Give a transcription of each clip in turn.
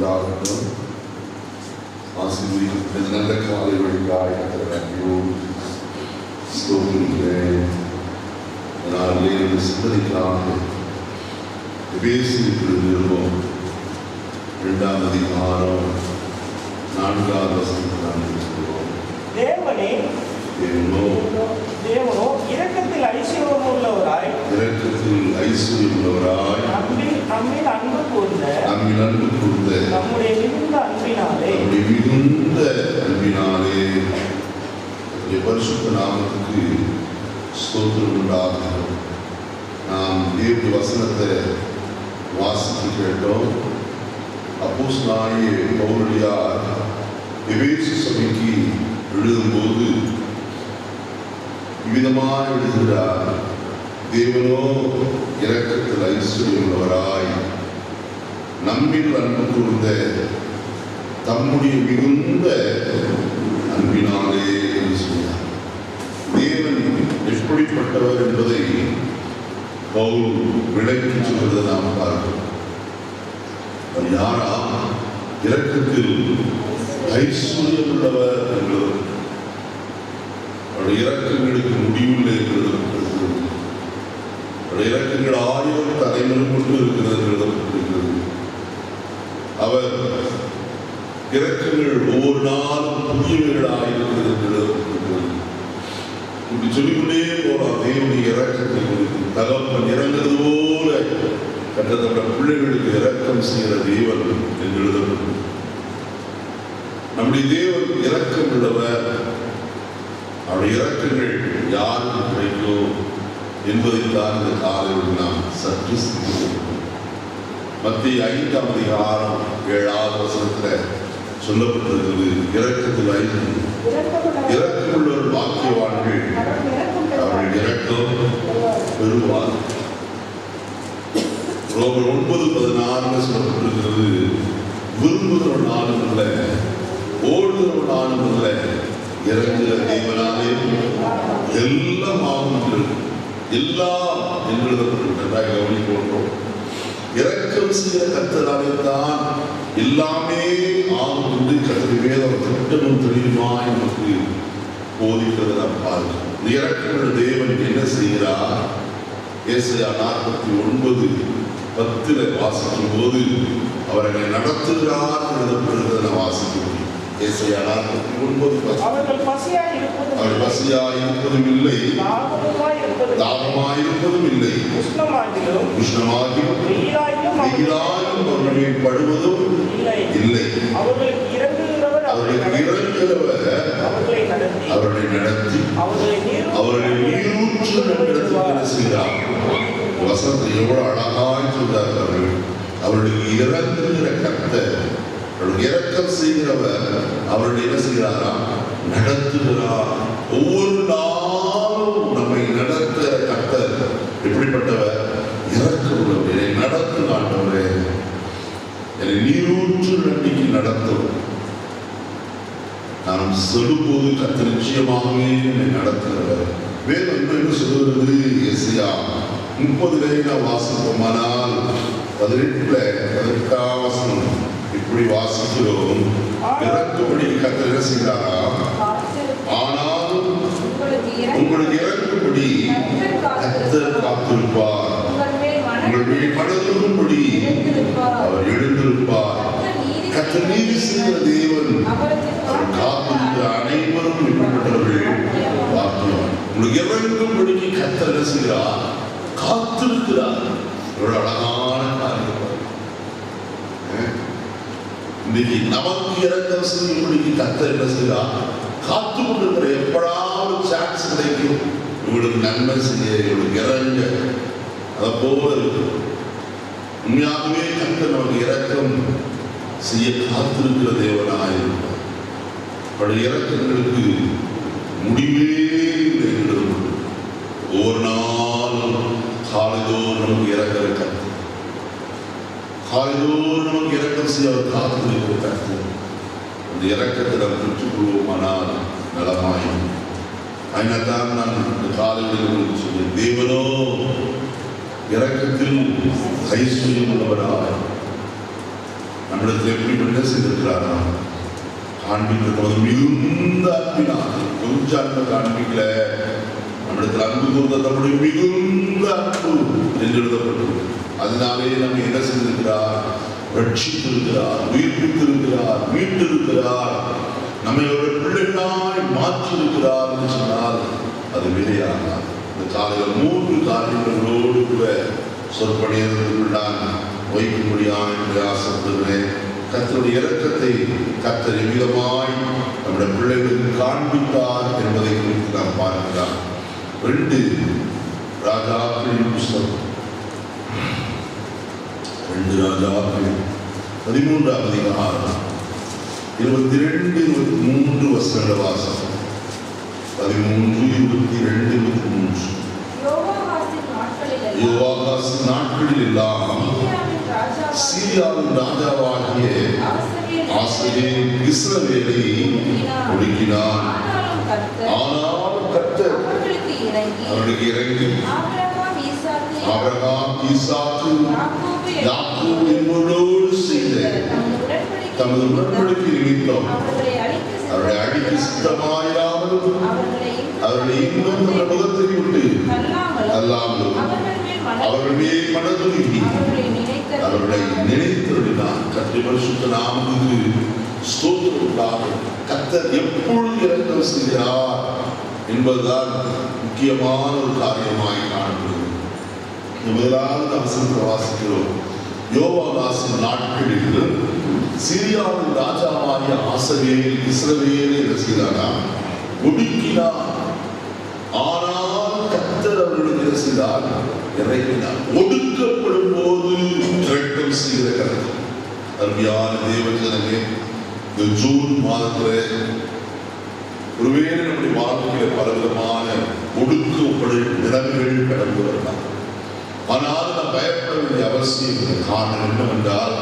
உண்டாகட்டும். ஆசீர்வதிக்கப்பட்ட நல்ல காலை வழிகாய் நன்றியோடு ஸ்தோத்திரிக்கிறேன். நாளிலே இந்த சிந்தனைக்காக எபேசியருக்கு நிறுவம் 2ஆம் அதிகாரம் 4ஆவது வசனத்தை நாம் சொல்லுவோம். தேவனோ இரக்கத்தில் ஐஸ்வர்யம் உள்ளவராய் நம்மில் அன்பு கூர்ந்த நம்முடைய மிகுந்த அன்பினாலே பரிசுத்த நாமத்துக்கு ஸ்தோத்திரம் உண்டாகும். நாம் தேவனுடைய வசனத்தை வாசித்து கேட்டோம். அப்போஸ்தலனாகிய பவுலடியார் எபேசு சபைக்கு எழுதும்போது இவ்விதமாக எழுதுகிறார். தேவனோ இரக்கத்தில் ஐஸ்வர்யம் உள்ளவராய் நம்மில் அன்பு கூர்ந்த தம்முடைய மிகுந்த அன்பினாலே என்று சொன்னார். தேவன் எப்படிப்பட்டவர் என்பதை பவுல் விளக்கி சொல்வதை நாம் பார்க்கிறோம். யாரா இரக்கத்தில் ஐஸ்வர்யம் உள்ளவர் என்பது அவருடைய இரக்கங்களுக்கு முடிவில்லை இருக்கிறது. அவருடைய இரக்கங்கள் 1000 தலைமுறை கொண்டு இருக்கிறது எழுதப்பட்டிருக்கிறது. அவர் இரக்கங்கள் ஒவ்வொரு நாளும் புதியவர்களாக இருக்கிறது எழுதப்பட்டிருக்கிறது. இப்படி சொல்லிக்கொண்டே போலாம். தேவனுடைய இரக்கத்தை குறித்து தகப்பன் இறங்குறது போல கற்றதோட பிள்ளைகளுக்கு இரக்கம் செய்கிற தேவன் என்று எழுதப்பட்டது. நம்முடைய தேவன் இரக்கம் உள்ளவர். அவருடைய இரக்கங்கள் யாருக்கு கிடைக்கும் என்பதைத்தான் இந்த காலையில் நாம் சற்று சிந்திக்கிறோம். மத்திய 5ஆம் அதிகாரம் 7ஆவது வசனத்தில் சொல்லப்பட்டிருக்கிறது. இரக்கத்தில் இரக்கமுள்ளவர் பாக்கியவான்கள், அவர்கள் இரக்கம் பெறுவார். ரோமர் 9:16 சொல்லப்பட்டிருக்கிறது. விரும்புகிற நாளும் இல்லை, ஓடுகிற நாளும் இல்லை, இறங்குகிற தேவனாலே எல்லாம் ஆகும். எல்லாம் எழுதப்பட்டிருக்கிறார். கவனிக்கொண்டோம். இரக்கம் செய்கிற கர்த்தராலே தான் எல்லாமே ஆகும் என்று கர்த்தருடைய வேதம் திட்டமும் தெளிவுமாய் நமக்கு போதிக்கிறது நாம் பார்க்கிறோம். இரக்கமுள்ள தேவன் என்ன செய்கிறார்? ஏசாயா 49:10 வாசிக்கும் போது அவர்களை நடத்துகிறார் எழுதப்படுகிறத நான் வாசிக்க முடியும். ஏசாயா 49:10 அவர்கள் பசியாய் இருப்பதும் இல்லை, தாகமாய் இருப்பதும் இல்லை, உஷ்ணமாகியும் வெயிலாயும் அவர்கள் படுவதும் இல்லை. அவர்களுக்கு இறங்குகிறவர் அவர்களை நடத்தி அவர்களை நீரூற்று நடத்துகிற செய்கிறார். வசனத்தை எவ்வளவு அழகாய் சொல்றார்கள். அவர்களுக்கு இறங்குகிற கர்த்தர், அவர்களுக்கு இரக்கம் செய்கிறவர் அவர்கள் என்ன செய்கிறாரா? நடத்துகிறார். ஒவ்வொரு நாளும் நம்மை நடத்துகிற கர்த்தர் எப்படிப்பட்டவர்? இரக்கம் உள்ளவரே. நடத்து ஆண்டவரே, என்னை நீரூற்று நம்பிக்கை நடத்தும். நாம் சொல்லும்போது கர்த்தர் நிச்சயமாகவே என்னை நடத்துகிறவர். வேதம் என்று சொல்லுகிறது. ஏசாயா 30 வாசிப்போமானால் 18 வசனம் இப்படி வாசிக்கிறோம். இறக்கும்படி கர்த்தர் என்ன செய்கிறாரா? ஆனாலும் உங்களுக்கு இறக்கும்படி கர்த்தர் காத்திருப்பார். உங்கள் மேல் மனதுரும்படி அவர் எழுந்திருப்பார். கர்த்தர் நீதி செய்கிற தேவன். அவர் காத்திருக்கிற அனைவரும் இப்படிப்பட்டவர்கள் பாக்கியம். உங்களுக்கு இறங்கும்படிக்கு கர்த்தர் என்ன செய்கிறார்? காத்திருக்கிறார். ஒரு அழகான காரியம். இன்னைக்கு நமக்கு இரக்கம் செய்யும்படிக்கு கர்த்தர் என்ன செய்கிறார்? காத்து கொண்டிருக்கிற எப்படாவது சான்ஸ் கிடைக்கும் இவங்களுக்கு நன்மை செய்ய, இவங்களுக்கு இறங்க. அதை போல இருக்கு. உண்மையாகவே கர்த்தர் நமக்கு இரக்கம் செய்ய காத்திருக்கிற தேவனாயிருப்பார். அவருடைய இரக்கங்களுக்கு முடிவே இல்லை. ஒவ்வொரு நாளும் காலைதோறும் நமக்கு இறக்கிற கர்த்தர், காலைதோறும் நமக்கு இரக்கம் செய்ய அவர் காத்திருக்கிற கர்த்தர். அந்த இரக்கத்தை நாம் பெற்றுக்கொள்வோமானால் நலமாயும். அதனால்தான் நான் இந்த காலையில் சொன்னேன், தேவனோ இரக்கத்தில் ஐஸ்வர்யம் உள்ளவராய் நம்மிடத்தில் எப்படி என்ன செய்திருக்கிறாரா காண்பிக்கிறது மிகுந்த அன்பினார். கொஞ்சம் அன்பு காண்பிக்கல, நம்மிடத்தில் அன்பு கூர்ந்த நம்முடைய மிகுந்த அன்பு என்று எழுதப்பட்டது. அதனாலே நம்ம என்ன செய்திருக்கிறார்? ரட்சித்திருக்கிறார், உயிர்ப்பித்திருக்கிறார், மீட்டிருக்கிறார், நம்மை ஒரு பிள்ளைகளாய் மாற்றியிருக்கிறார் என்று சொன்னால் அது விலையாகாது. இந்த காலையில் 3 காரியங்களோடு கூட சொற்பனையர்களுக்குள் நான் வைக்க முடியாது என்று ஆசைப்படுகிறேன். கர்த்தருடைய இரக்கத்தை கர்த்தர் எவ்விதமாய் நம்முடைய பிள்ளைகளுக்கு காண்பித்தார் என்பதை குறித்து நாம் பார்க்கலாம். 2 ராஜாக்களின் புஸ்தகம் 2 ராஜாக்கள் 13ஆம் அதிகாரம் 22-23 வசனங்கள் வாசகம். 13-22-23. யோவாகாசின் நாட்களில் எல்லாம் சீரியாவின் ராஜாவாகிய ஆசகேல் இஸ்ரவேலை ஒடுக்கினான். ஆனாலும் கர்த்தர் அவர்களுக்கு இறங்கி ஆபிரகாம், ஈசாக்கு, யாக்கோபு என்பவர்களோடு செய்த தமது உடன்படிக்கை நிமித்தம் அவர்களை அழிக்க சித்தமாயிராமலும் அவர்களை இன்னும் தமது முகத்தை விட்டு அல்லாமலும் அவர்கள் மேல் மனதுருகி அவர்களை நினைத்தருளினார். கர்த்தருடைய பரிசுத்த நாமத்துக்கு ஸ்தோத்திரம் உண்டாகும். கர்த்தர் எப்பொழுது இரக்கம் செய்கிறார் என்பதுதான் முக்கியமான ஒரு காரியமாய் காணப்படுகிறது. முதலாவது அவசரத்தை வாசிக்கிறோம். யோவாகாசின் நாட்களில் சிரியாவின் ராஜாவாகிய ஆசகேல் இஸ்ரவேலை என்ன செய்தாரா? ஒடுக்கினார். ஆனால் கர்த்தர் அவர்களுக்கு என்ன செய்தார்? இறங்கினார். ஒடுக்கப்படும் போது இரக்கம் செய்கிற கர்த்தர். அருமையான தேவஜனமே, இந்த ஜூன் மாதத்தில் ஒருவேளை நம்முடைய வாழ்க்கையில் பலவிதமான ஒடுக்கப்படும் நிலைமைகள் கடந்து வரலாம். ஆனால் நாம் பயப்பட வேண்டிய அவசியம் காரணம் என்னவென்றால்,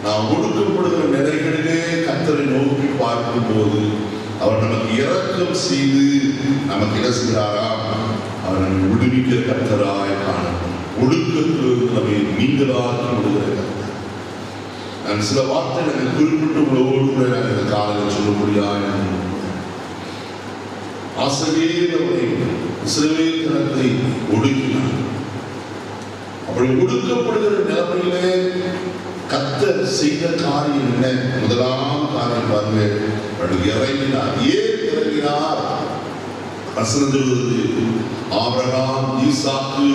நாம் ஒடுக்கப்படுகிற நிலைகளிலே கர்த்தரை நோக்கி பார்க்கும் போது அவர் நமக்கு இரக்கம் செய்து நமக்கு என்ன செய்கிறாராம்? அவர் நம்மை விடுவிக்கிற கர்த்தராய் காணப்படும். ஒடுக்கத்திலிருந்து நம்மை நீங்களாக்கி விடுகிற கர்த்தர். நான் சில வார்த்தைகளை குறிப்பிட்டு உங்களோடு கூட நான் இந்த காலையில் சொல்ல முடியாது. ஆசகேல் அவரை இஸ்ரவேல் ஜனத்தை ஒடுக்கினார். அப்படி ஒடுக்கப்படுகிற நிலைமையிலே கர்த்தர் செய்த காரியம் என்ன? முதலாம் காரியம் பாருங்க, இறங்கினார். ஏன் இறங்கினார்? வசனம் ஆபிரகாம், ஈசாக்கு,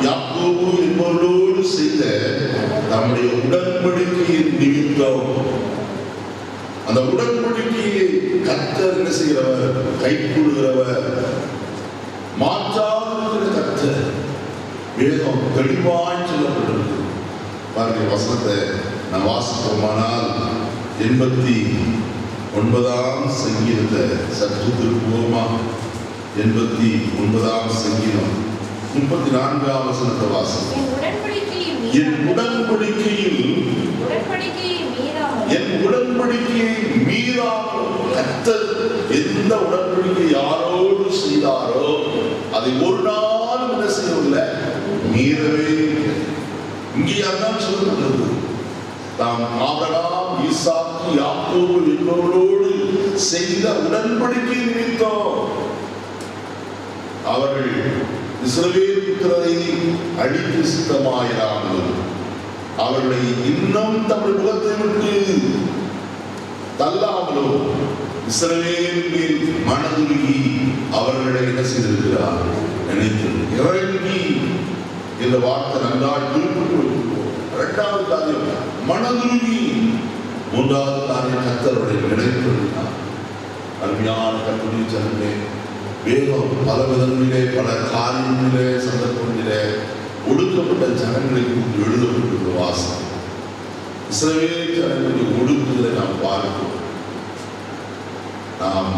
யாக்கோபு என்பவர்களோடு செய்த நம்முடைய உடன்படிக்கையின் நிமித்தம். அந்த உடன்படிக்கையை கர்த்தர் என்ன செய்கிறவர்? கைக்கொள்கிறவர், மாற்றாத கர்த்தர். வேதம் தெளிவாய் சொல்லப்பட்டிருக்கு. பாருங்க, வசனத்தை நான் வாசிப்போமானால் 89ஆம் சங்கீதத்தை சற்று திருப்புவோமா? 89ஆம் சங்கீதம் 34ஆம் வசனத்தை வாசிப்போம். என் உடன்படிக்கையை மீறாமல் கர்த்தர் எந்த உடன்படிக்கை யாரோடு செய்தாரோ அதை ஒரு நாளும் என்ன செய்யவில்லை, மீறவே. இங்கே அதான் சொல்லப்பட்டது, தாம் ஆபிரகாம், ஈசாக்கு, யாக்கோபு என்பவர்களோடு செய்த உடன்படிக்கை நிமித்தம் அவர்கள் இஸ்ரவேல் புத்திரரை அழிக்க சித்தமாயிராமல் அவர்களை இன்னும் தம்முடைய முகத்தை விட்டு தள்ளாமலோ இஸ்ரவேல் மேல் மனதுருகி அவர்களை என்ன செய்திருக்கிறார்? நினைத்து இறங்கி என்ற வார்த்தை நன்றாய் குறிப்பிட்டு. 2வது காரியம் மனதுருகி. 3வது காரியம் கர்த்தருடைய நினைத்திருக்கிறார். அருமையான கர்த்தருடைய ஜனமே, வேதம் பல விதங்களிலே பல காரியங்களிலே சந்தர்ப்பங்களிலே ஒடுக்கப்பட்ட ஜனங்களை குறித்து எழுதப்பட்டிருக்கிற வாசகம். இஸ்ரவேல் ஜனங்களுடைய ஒடுக்குதலை நாம் பார்க்கிறோம். நாம்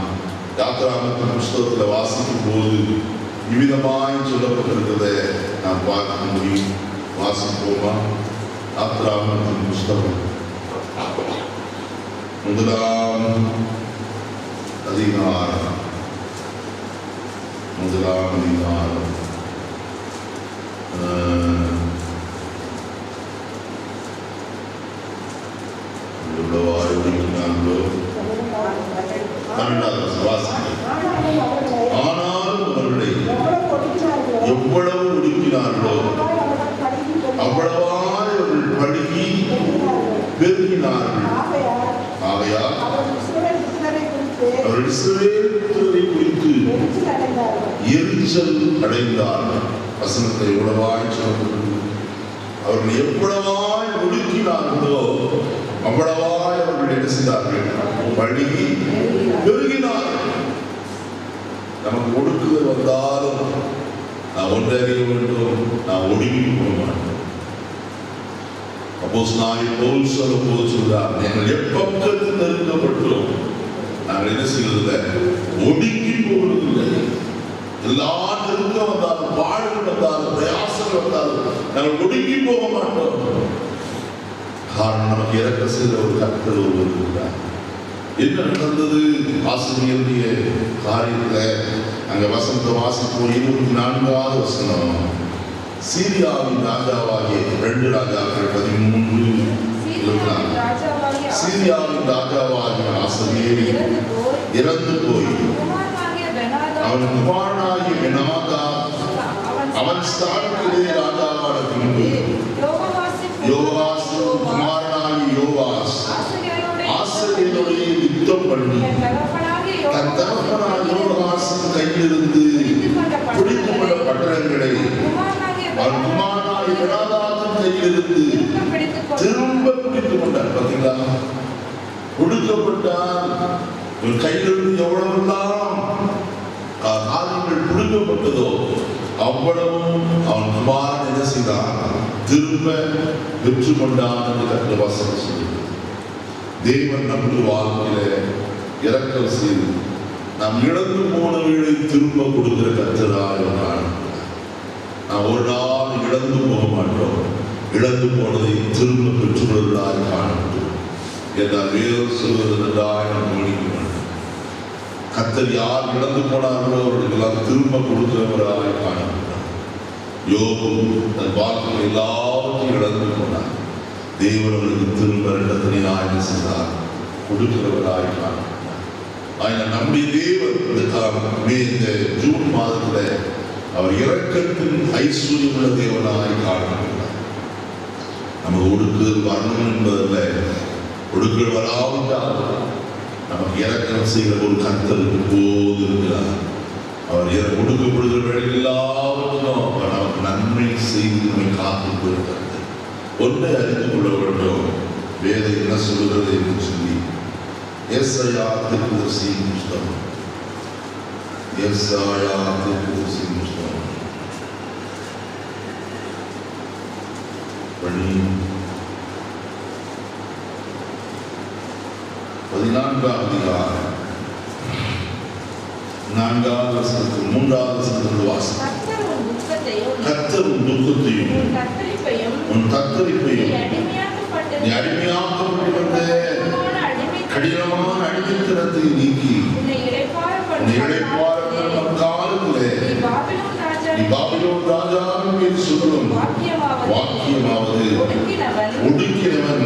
யாத்திராகமத்தின் புஸ்தகத்தில் வாசிக்கும் போது இவ்விதமாய் சொல்லப்பட்டிருக்கிறதை நாம் பார்க்க முடியும். வாசிப்போமா? யாத்திராகமத்தின் புஸ்தகம் 1ஆம் அதிகாரம் 8 எவ்வளவாய் ஒடுக்கினார்களோ. 12வது வாசிக்கிறேன். ஆனாலும் அவர்களை எவ்வளவு ஒடுக்கினார்களோ அவ்வளவாய் அவர்கள் படுகி பெருகினார்கள். ஆகையால் அவர்கள் இஸ்ரவேல் புத்திரரை குறித்து எரிச்சல் அடைந்தார்கள். வசனத்தை எவ்வளவாய் சொல்லப்பட்டது. அவர்கள் எவ்வளவாய் ஒடுக்கினார்களோ அவ்வளவாய் அவர்கள் என்ன செய்தார்கள்? படுகி பெருகினார்கள். நமக்கு ஒடுக்குதல் வந்தாலும் நான் ஒன்றறிய வேண்டும், நான் ஒடுங்கி போக மாட்டேன். அப்போஸ்தலனாகிய பவுல் சொல்லும்போது சொல்றார், நீங்கள் எப்பக்கத்தில் நெருக்கப்பட்டோம், நாங்கள் என்ன செய்வதில்லை? ஒடுங்கி போவதில்லை. எல்லா நெருக்கம் வந்தாலும், பாடுகள் வந்தாலும், பிரயாசங்கள் வந்தாலும் நாங்கள் ஒடுங்கி போக மாட்டோம். காரணம், நமக்கு இறக்க செய்த ஒரு கர்த்தர் ஒருவர் இருக்கிறார். என்ன நடந்தது? ஆசிரியருடைய காரியத்தில் அங்க வசனத்தை வாசிப்போம். 24வது வசனம். சீரியாவின் ராஜாவாகிய 2 ராஜாக்கள் 13 சீரியாவின் ராஜாவாகிய ஆசரியர் இறந்து போய் அவன் குமாரனாகிய பெனாதாத் அவன் ஸ்தானத்திலே ராஜாவான பின்பு யோவாஸ் குமாரனாகிய யோவாஸ் ஆசரியனுடைய யுத்தம் பண்ணி தன் தகப்பனாகிய யோவாசின் கையிலிருந்து பிடித்துக்கொண்ட பட்டணங்களை அவன் குமாரனாகிய பெனாதாத்தின் கையிலிருந்து திரும்ப பிடித்துக் கொண்டார். பார்த்தீங்களா? கொடுக்கப்பட்டான். இவன் கையிலிருந்து எவ்வளவெல்லாம் காரியங்கள் பிடுங்கப்பட்டதோ அவ்வளவும் அவன் குமாரன் என்ன செய்தான்? திரும்ப வெற்றி கொண்டான் என்று கர்த்தர் வசனம் சொல்லுகிறது. தேவன் நம்முடைய வாழ்க்கையில இரக்கம் செய்து நாம் இழந்து போனவர்களை திரும்ப கொடுக்கிற கர்த்தராக இருக்கிறார். நாம் ஒரு நாள் இழந்து போக மாட்டோம். இழந்து போனதை திரும்ப பெற்றுக்கொள்வதாக காணப்பட்டோம் என்றால் வேறு சொல்வது நன்றாக நாம் கவனிக்க மாட்டோம். கர்த்தர் யார் இழந்து போனார்களோ அவர்களுக்கெல்லாம் திரும்ப கொடுக்கிறவராக காணப்பட்டார். யோபு தன் வாழ்க்கையில் எல்லாவற்றையும் இழந்து போனார். தேவன் அவர்களுக்கு திரும்ப 2 ஆய்வு செய்தார், கொடுக்கிறவராக காணப்பட்டார். ஆனால் நம்முடைய தேவன் இந்த ஜூன் மாதத்தில் அவர் இரக்கத்தின் ஐஸ்வர்யமுள்ள தேவனாய் காணப்படுகிறார். நம்ம ஒடுக்குதல் வரணும் என்பதல்ல, ஒடுக்குதல் வராவிட்டால் நமக்கு இரக்கம் செய்கிற ஒரு கர்த்தர் போது இருக்கிறார். அவர் ஒடுக்கப்படுகிற வேளையில் எல்லாவற்றிலும் அவர் நமக்கு நன்மை செய்து நம்மை காத்து போயிருக்கிறார். ஒன்றை அறிந்து கொள்ள வேண்டும், வேதம் என்ன சொல்கிறது என்று சொல்லி ஏசாயா தீர்க்கதரிசியின் புத்தகம், ஏசாயா தீர்க்கதரிசியின் புத்தகம் 14ஆம் அதிகாரம் 4வது வசனத்தில் 3வது வசனத்தில் வாசிக்கிறோம். கர்த்தர் உன் துக்கத்தையும் உன் தத்தளிப்பையும் நீ அடிமையாக்கப்பட்டிருந்த கடினமான அடிமைத்தனத்தை நீக்கி உன்னை இளைப்பாறும் காலத்திலே நீ பாபிலோன் ராஜாவின் மேல் சொல்லும் வாக்கியமாவது ஒடுக்கினவன்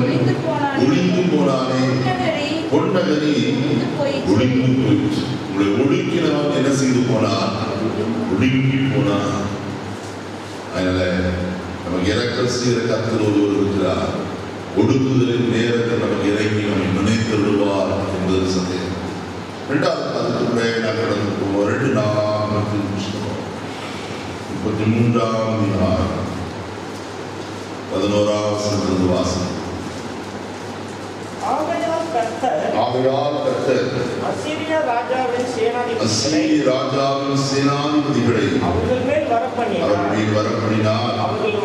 ஒளிந்து போனானே, பொன்னகரி ஒளிந்து போயிற்று. உங்களை ஒடுக்கினவன் என்ன செய்து போனான்? ஒடுங்கி போனான். அதனால நமக்கு இரக்கம் செய்கிற கர்த்தர் ஒருவர் இருக்கிறார். ஒடுக்குதலின் நேரத்தை நமக்கு இறங்கி நம்மை நினைத்து விடுவார் என்பது சந்தேகம். 2வது அதுக்கு நான் கடந்து போவோம். 2 நாமத்தின் புத்தகம் 33ஆம் அதிகாரம் 11வது வசனத்திலிருந்து வாசனம். ஆகையால் கர்த்தர் அசீரியா ராஜாவின் சேனாதிபதிகளை அவர்கள் மேல் வரப்பண்ணினார். அவர்கள்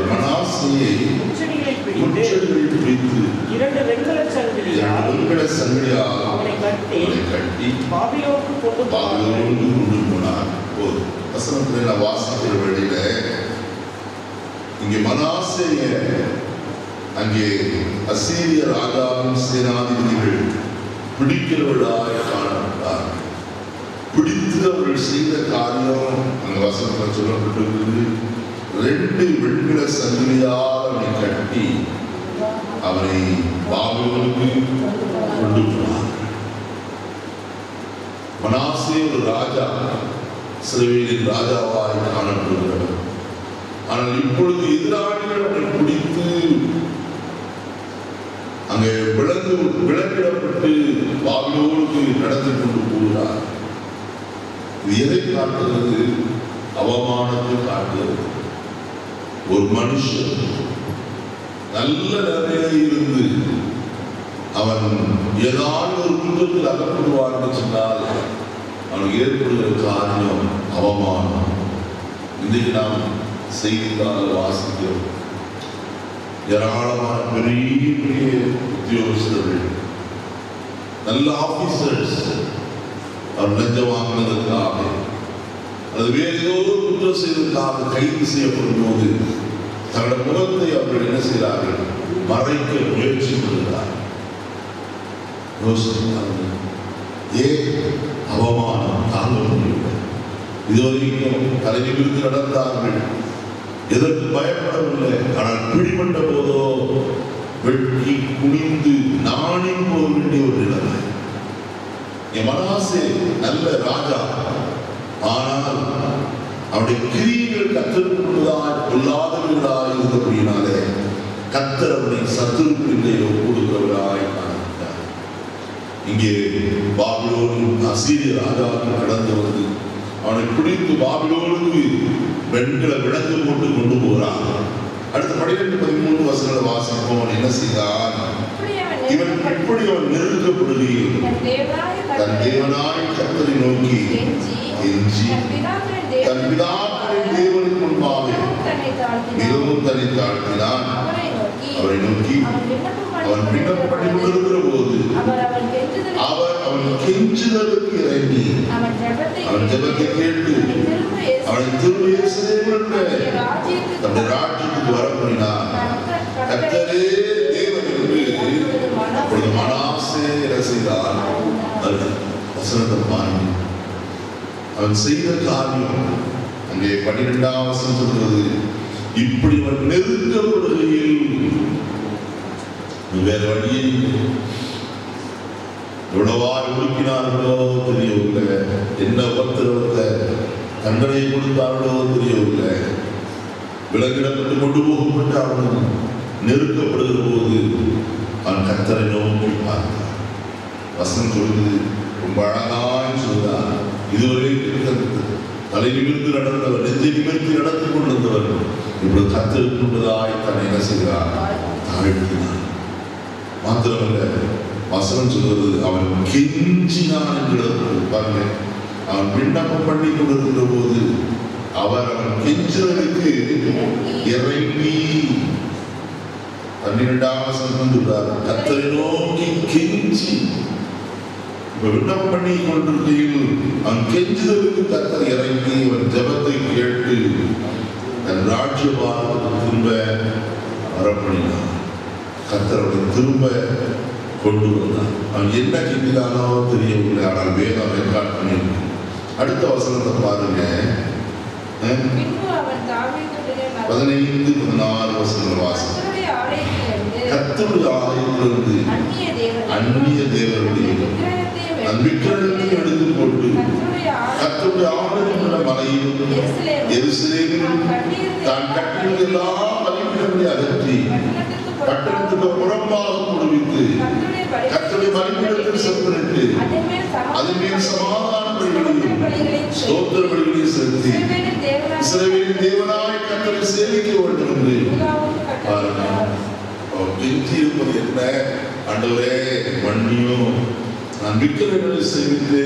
மனாசேயை முச்செடிகளை பிடித்து 2 வெண்கலச் சங்கிலியால் அவனை கட்டி பாபிலோனுக்கு கொண்டு போனார். வசனத்தில் நான் வாசிக்கிற வேளையில இங்கே மனாசேய அங்கே அசீரிய ராஜாவின் சேனாதிபதிகள் பிடிக்கிறவர்களாக காணப்பட்டார். பிடித்து அவர்கள் செய்த காரியம் அந்த வசனத்தில் சொல்லப்பட்டிருக்கிறது. 2 வெண்கல சங்கிலியால் அவனை கட்டி அவனை பாபிலோனுக்கு கொண்டு போனார். மனாசே ஒரு ராஜா, இஸ்ரவேலின் ராஜாவாய் காணப்படுகிறவர். ஆனால் இப்பொழுது எதிராளிகள் அவனை பிடித்து அங்கே விலங்கிடப்பட்டு பாபிலோனுக்கு நடத்தி கொண்டு போகிறார். இது எதை காட்டுகிறது? அவமானத்தை காட்டுகிறது. ஒரு மனுஷன் நல்ல நிலையில் இருந்து அவன் ஏதாவது ஒரு குற்றத்தில் அகப்படுவான் என்று சொன்னால் அவனுக்கு ஏற்படுகிற காரியம் அவமானம். இன்றைக்கு நாம் செய்தித்தாள் வாசிக்கிறோம். ஏராளமான பெரிய பெரிய உத்தியோகஸ்தர்கள், நல்ல ஆபீசர்ஸ், அவர் லஞ்சம் வாங்கினதற்காக அது வேறு ஏதோ குற்றம் செய்வதற்காக கைது செய்யப்படும் போது தங்களுடைய முகத்தை அவர்கள் என்ன செய்கிறார்கள்? மறைக்க முயற்சி பண்ணுகிறார்கள். ஏன் அவமானம் தாங்க முடியவில்லை? இதுவரைக்கும் தலை நிமிர்ந்து நடந்தார்கள், எதற்கு பயப்படவில்லை. ஆனால் பிடிபட்ட போதோ வெட்டி குனிந்து நாணி போக வேண்டிய ஒரு நிலைமை. என் மனாசே நல்ல ராஜா, ஆனால் அவருடைய கிரியைகள் கத்தருக்குள்ளதாய் பொல்லாதவர்களாய் இருந்தபடியினாலே கத்தர் அவனை சத்துருக்களை ஒப்புடுகிறவராய் காணப்பட்டார். இங்கே பாபிலோனின் அசீரிய ராஜாவுக்கு கடந்து வந்து அவனை பிடித்து பாபிலோனுக்கு வெண்கல விலங்கு போட்டு கொண்டு போகிறார். அடுத்த 12-13 வசனங்களை வாசிப்போம். என்ன செய்தான்? இவன் இப்படி அவன் நெருக்கப்படுகையில் தன் தேவனாய் கர்த்தரை நோக்கி கெஞ்சி தன் பிதாக்களின் தேவனுக்கு முன்பாக மிகவும் தன்னை தாழ்த்தினான். அவரை நோக்கி அவன் விண்ணப்பம் பண்ணி கொண்டிருக்கிற போது அவர் அவன் கெஞ்சுதலுக்கு இறங்கி அவன் ஜெபத்தை கேட்டு அவனை திரும்ப தன்னுடைய ராஜ்யத்துக்கு வரப்படினார். கர்த்தரே தேவன் என்று அப்பொழுது மனாசே செய்தார். வசனத்தை பாருங்க, அவன் செய்த காரியம் அங்கே 12ஆம் வசனம் சொல்கிறது, இப்படி அவன் நெருக்கப்படுகையில் வேற வழியே எவ்வளவா ஒடுக்கினார்களோ தெரியவில்லை, என்ன உபத்திரவத்தை தண்டனை கொடுத்தார்களோ தெரியவில்லை, விலங்கிடப்பட்டு கொண்டு போகப்பட்டு அவன் நெருக்கப்படுகிற போது அவன் கர்த்தரை நோக்கி பார்த்தான். வசனம் சொல்லுது, ரொம்ப அழகாய் சொல்லுதான், இதுவரை தலை நிமிர்ந்து நடந்தவர், நெஞ்சை நிமிர்ந்து நடத்தி கொண்டிருந்தவர் இப்பொழுது கர்த்தருக்குள்ளதாய் தன்னை என்ன செய்கிறார்? தாழ்த்தினார். மாத்திரமல்ல, வசனம் சொல்வது அவன் கெஞ்சினான் என்கிறது. பாருங்க, அவன் விண்ணப்பம் பண்ணி கொண்டிருக்கிற போது அவர் அவன் கெஞ்சுதலுக்கு இறங்கி 12ஆம் வசனம் சொல்றார், கர்த்தரை நோக்கி கெஞ்சி. இப்ப விண்ணப்பம் பண்ணி கொண்டிருக்கையில் அவன் கெஞ்சுதலுக்கு கர்த்தர் இறங்கி அவன் ஜெபத்தை கேட்டு தன் ராஜ்யபாரத்துக்கு திரும்ப வரப்படினான். கர்த்தரை திரும்ப கொண்டு வந்தான். அவன் என்ன கெஞ்சினானோ தெரியவில்லை, ஆனால் வேதம் ரெக்கார்ட் பண்ணியிருக்கு. அடுத்த வசனத்தை பாருங்க, 15-16 வசனங்கள் வாசி. கர்த்தருடைய ஆலயத்திலிருந்து அந்நிய தேவருடைய விக்கிரகத்தை எடுத்து போட்டு கர்த்தருடைய ஆலயமுள்ள மலையிலும் எருசலேமிலும் தான் கட்டின எல்லா பலிபீடங்களையும் அகற்றி பட்டணத்துக்கு புறம்பாக கொடுவித்து கர்த்தருடைய பலிபீடத்தில் செப்பனிட்டு அதன் மேல் சமாதான பலிகளையும் ஸ்தோத்திர பலிகளையும் செலுத்தி இஸ்ரவேலின் தேவனாய் கர்த்தரை சேவிக்க வேண்டும் என்று பாருங்க. கெஞ்சி இருப்பது என்ன? ஆண்டவரே மன்னியும், நான் விக்கிரகங்களை சேவித்து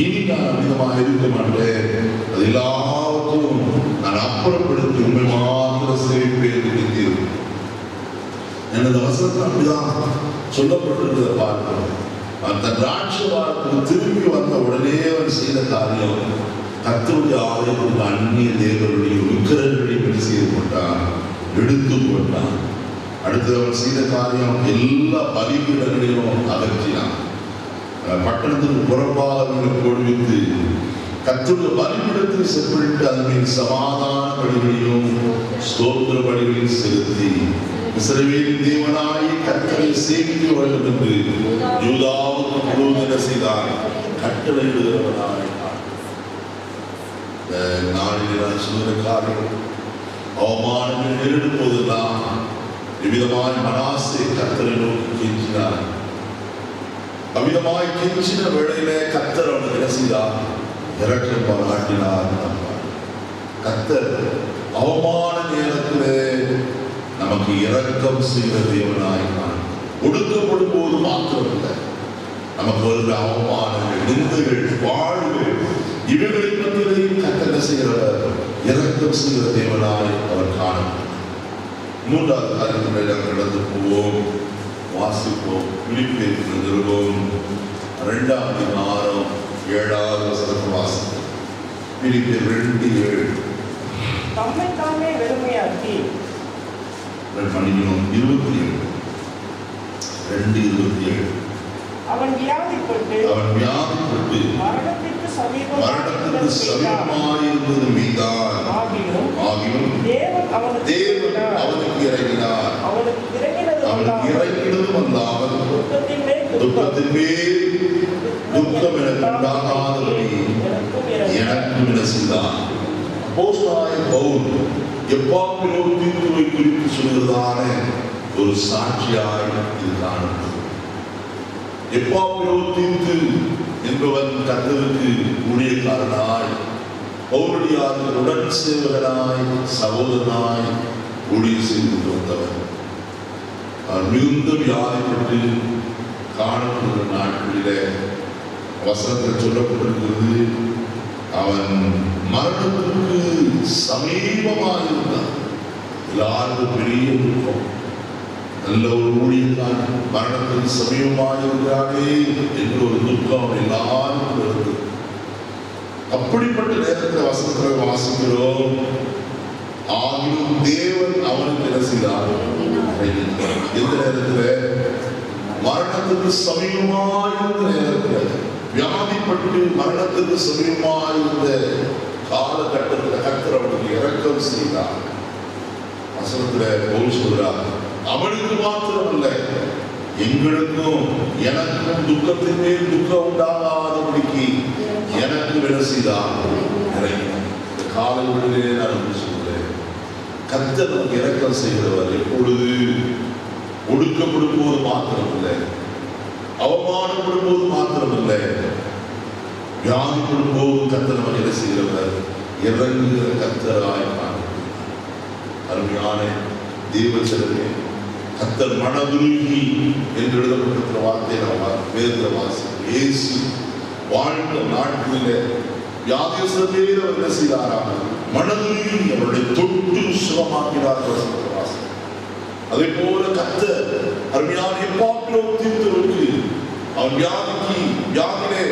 இனி நான் அதிகமாக இருக்க மாட்டேன், அது எல்லாவற்றையும் நான் அப்புறப்படுத்தி உண்மை மாத்திர சேவிப்பேன் என்று கெஞ்சியிருக்கும். எனது வசனத்தில் அப்படிதான் சொல்லப்பட்டிருக்கிறத பார்க்கிறோம். தன் ராஜ்யபாரத்துக்கு திரும்பி வந்த உடனே அவன் செய்த காரியம், கர்த்தருடைய ஆலயத்துக்கு அந்நிய தேவருடைய விக்கிரகங்களை செய்து கொண்டான், எடுத்து கொண்டான். அடுத்து அவன் செய்த காரியம், எல்லா பலிபீடங்களையும் அகற்றினான். பட்டணத்துக்கு புறப்பாக கொடுவித்து கர்த்தருடைய பலிபீடத்தில் செப்பனிட்டு அதன் மேல் சமாதான பலிகளையும் ஸ்தோத்திர பலிகளையும் செலுத்தி இஸ்ரவேலின் தேவனாய் கர்த்தரை சேவிக்க வேண்டும் என்று யூதாவுக்கு முழுவதும் செய்தார். கட்டளையிடுகிறவனாய் நாளில் நான் சொல்கிற காரியம் அவமானங்கள் நேரிடும் போதுதான் விவிதமாய் மனாசே கர்த்தரை நோக்கி கெஞ்சினார். அவ்விதமாய் கெஞ்சின வேளையில கர்த்தர் அவனுக்கு என்ன செய்தார்? இரக்கம் பாராட்டினார். கர்த்தர் அவமான நேரத்திலே நமக்கு இரக்கம் செய்கிற தேவனாய் ஒடுக்கப்படும் போது மாத்திரமில்லை, நமக்கு வருகிற அவமானங்கள், நிந்தைகள், வாழ்வுகள் இவைகளை பற்றியும் கர்த்தர் செய்கிறவர் இரக்கம் செய்கிற தேவனாய் அவர் காணப்பட்டார். மூன்றாவது காரியத்திலே கடந்து போவோம், வாசிப்போம். பிலிப்பியர் நிருபம் 2ஆம் அதிகாரம் 7வது வசனத்தை வாசிப்போம். பிலிப்பியர் 2:7. தம்மை தாமே வெறுமையாக்கி 27 2:27 அவன் வியாதிப்பட்டு மரணத்திற்கு சமீபமாயிருந்தது மீதான் ஆகிலும் தேவன் அவனுக்கு இறங்கினார். அவனுக்கு இறங்கினதும் அல்லாமல் துக்கத்தின் மேல் துக்கம் எனக்கு உண்டாகாதபடி எனக்கும் என்ன செய்தார்? அப்போஸ்தலனாகிய பவுல் எப்பாப்பிலோன் தீத்துவை குறித்து சொல்கிறதான ஒரு சாட்சியாய் இது காணப்பட்டது. எப்பாப்பிலோன் தீத்து என்பவன் கர்த்தருக்கு ஊழியக்காரனாய், பவுலுடைய உடன் சேவகனாய், சகோதரனாய் ஊழியம் செய்து வந்தவன். அவர் மிகுந்த வியாதிப்பட்டு காணப்படுகிற நாட்களிலே வசனத்தில் சொல்லப்பட்டிருக்கிறது, அவன் மரணத்திற்கு சமீபமாயிருந்தான். எல்லாருக்கும் பெரிய துக்கம். நல்ல ஒரு ஊழியக்காரன் மரணத்திற்கு சமீபமாயிருக்கிறானே என்ற ஒரு துக்கம் எல்லாருக்கும் இருந்தது. அப்படிப்பட்ட நேரத்தில் வசனத்தில் வாசிக்கிறோம், ஆகிலும் தேவன் அவனுக்கு என்ன செய்தார்? எந்த நேரத்தில்? மரணத்துக்கு சமீபமாயிருந்த நேரத்தில், வியாதிப்பட்டு மரணத்துக்கு சமீபமாயிருந்த காலகட்டத்தில் கர்த்தர் அவனுக்கு இரக்கம் செய்தார். வசனத்தில் பவுல் சொல்கிறார், அவனுக்கு மாத்திரமல்ல எங்களுக்கும் எனக்கும் துக்கத்தின் மேல் துக்கம் உண்டாகாதபடிக்கு எனக்கு என்ன செய்தார்? இந்த காலை விடுதலே நான் சொல்கிறேன், கர்த்தர் நமக்கு இரக்கம் செய்கிறவர். எப்பொழுது? ஒடுக்கப்படும் போது மாத்திரமில்லை, அவமானப்படும் போது மாத்திரமில்லை, வியாதிப்படும் போது கர்த்தர் நமக்கு என்ன செய்கிறவர்? இறங்குகிற கர்த்தராய் காணப்படுகிறார். அருமையான தேவச்சரமே, கர்த்தர் மனதுருகி என்று எழுதப்பட்டிருக்கிற வார்த்தையை நாம் வேதத்தில் வாசிக்கிறோம். இயேசு வாழ்ந்த நாட்களிலே வியாதியஸ்தர் அவர் என்ன செய்தாராம்? மனதுருகி அவருடைய தொட்டு சுகமாக்கினார்கள். அதே போல கர்த்தர் அருமையான எப்பாப்பிலோன் தீத்துவுக்கு அவன் வியாதியிலே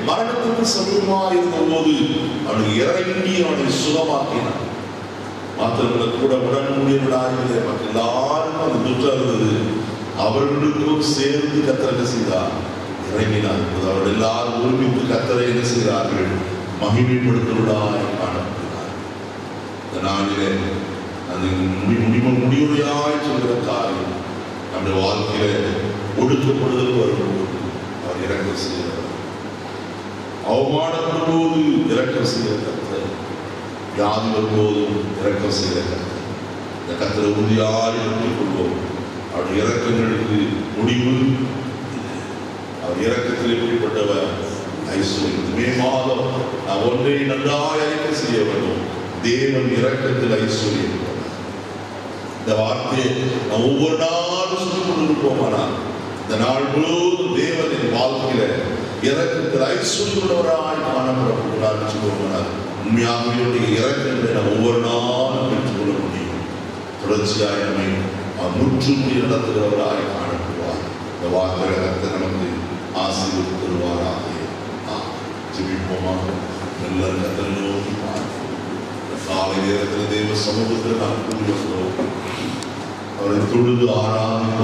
மரணத்துக்கு சமீபமாக இருந்த போது அவனுக்கு இறங்கி அவனை சுகமாக்கினான். மாத்திரங்கள கூட உடன்படிக்கையாகிய மக்கள் எல்லாருக்கும் அந்த துற்றம் இருந்தது. அவர்களுக்கும் சேர்ந்து கர்த்தர் என்ன செய்தார்? இறங்கினார். அவர்கள் எல்லாரும் ஒருமித்து கர்த்தரை என்ன செய்தார்கள்? மகிமைப்படுத்துவதாய் காணப்படுகிறார். இந்த நாளிலே அந்த முடிவுரையாய் சொல்கிற காரியம், நம்முடைய வாழ்க்கையில ஒடுக்கப்படுதல் வரும்போது அவர் இரக்கம் செய்கிறார். அவமானப்படும் போது இரக்கம் செய்கிற கர்த்தர், வியாதி வரும்போதும் இரக்கம் செய்கிற கர்த்தர். இந்த கர்த்தரை உறுதியாய் எடுத்துக் கொள்வோம். அவருடைய இரக்கங்களுக்கு முடிவு. அவர் இரக்கத்தில் எப்படிப்பட்டவர்? ஐஸ்வர்யம். மே மாதம் நான் ஒன்றை நன்றாய் அறிக்கை செய்ய வேண்டும், தேவன் இரக்கத்தில் ஐஸ்வர்யம். இந்த வார்த்தையை நான் ஒவ்வொரு நாளும் சொல்லிக் கொண்டிருப்போமானால் இந்த நாள் முழுவதும் தேவனின் வாழ்க்கையில இரக்கத்தில் ஐஸ்வர்யமுள்ளவராய் காணப்படக்கூடாது சொல்லுவோமானால் உண்மையாகவே இரக்கங்களை நாம் ஒவ்வொரு நாளும் பெற்றுக்கொள்ள முடியும். தொடர்ச்சியாய் நம்மை முற்றுமுடி நடத்துகிறவராய் காணப்படுவார். இந்த வார்த்தை நமக்கு ஆசீர்வதித்து தருவாராக. ஜெபிப்போமாக. எல்லாரும் கர்த்தரை நோக்கி காலை நேரத்தில் தேவ சமூகத்தில் நாம் கூடி வந்தோம். அவரை தொழுது ஆராதிக்கிறோம்.